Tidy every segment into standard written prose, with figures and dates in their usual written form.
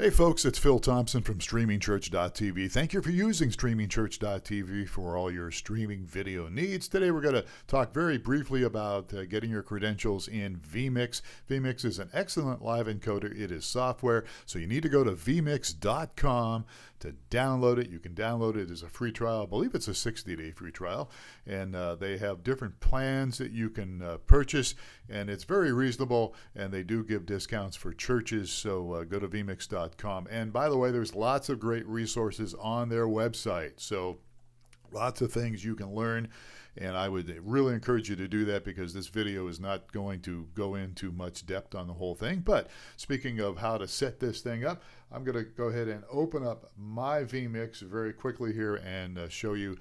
Hey folks, it's Phil Thompson from streamingchurch.tv. Thank you for using streamingchurch.tv for all your streaming video needs. Today we're going to talk very briefly about getting your credentials in vMix. vMix is an excellent live encoder. It is software, so you need to go to vmix.com to download it. You can download it as a free trial. I believe it's a 60-day free trial, and they have different plans that you can purchase, and it's very reasonable, and they do give discounts for churches, so go to vmix.com. And by the way, there's lots of great resources on their website. So lots of things you can learn. And I would really encourage you to do that because this video is not going to go into much depth on the whole thing. But speaking of how to set this thing up, I'm going to go ahead and open up my vMix very quickly here and show you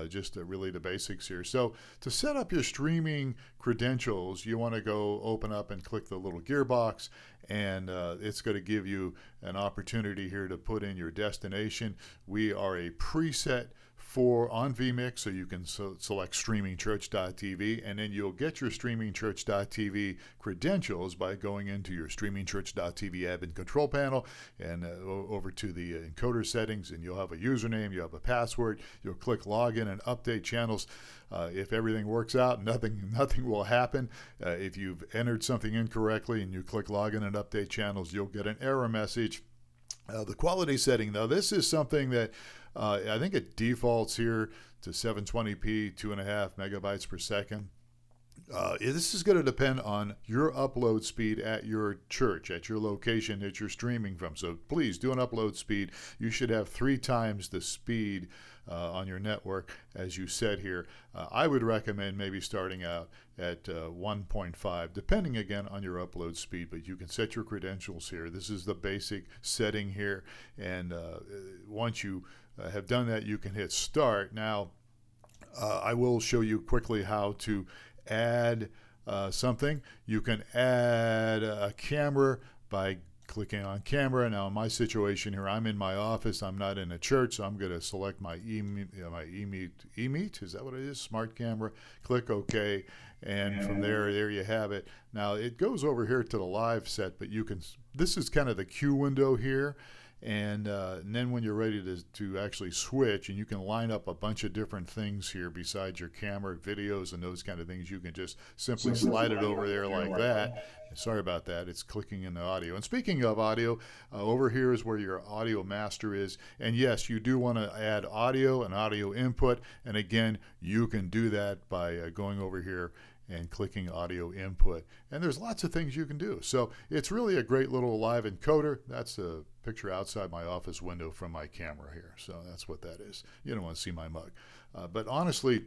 just really the basics here. So to set up your streaming credentials, you want to go open up and click the little gearbox, and it's going to give you an opportunity here to put in your destination. We are a preset on vMix, so you can select streamingchurch.tv, and then you'll get your streamingchurch.tv credentials by going into your streamingchurch.tv admin control panel and over to the encoder settings, and you'll have a username, you have a password, you'll click login and update channels. If everything works out, nothing will happen. If you've entered something incorrectly and you click login and update channels, you'll get an error message. The quality setting, though, this is something that I think it defaults here to 720p, 2.5 megabytes per second. This is going to depend on your upload speed at your church, at your location that you're streaming from. So please do an upload speed. You should have 3 times the speed on your network as you set here. I would recommend maybe starting out at 1.5, depending again on your upload speed, but you can set your credentials here. This is the basic setting here, and once you have done that, you can hit start. Now, I will show you quickly how to add something. You can add a camera by clicking on camera. Now, in my situation here, I'm in my office. I'm not in a church, so I'm going to select my eMeet. Is that what it is? Smart camera. Click OK, and from there you have it. Now, it goes over here to the live set, but you can. This is kind of the queue window here. And then when you're ready to actually switch, and you can line up a bunch of different things here besides your camera, videos, and those kind of things, you can just simply slide it over there like that. Sorry about that. It's clicking in the audio. And speaking of audio, over here is where your audio master is. And yes, you do want to add audio and audio input. And again, you can do that by going over here and clicking audio input. And there's lots of things you can do. So it's really a great little live encoder. That's a picture outside my office window from my camera here. So that's what that is. You don't want to see my mug. But honestly,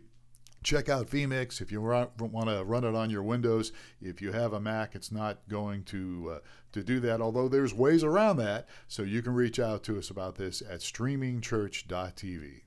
check out vMix if you want to run it on your Windows. If you have a Mac, it's not going to do that, although there's ways around that. So you can reach out to us about this at streamingchurch.tv.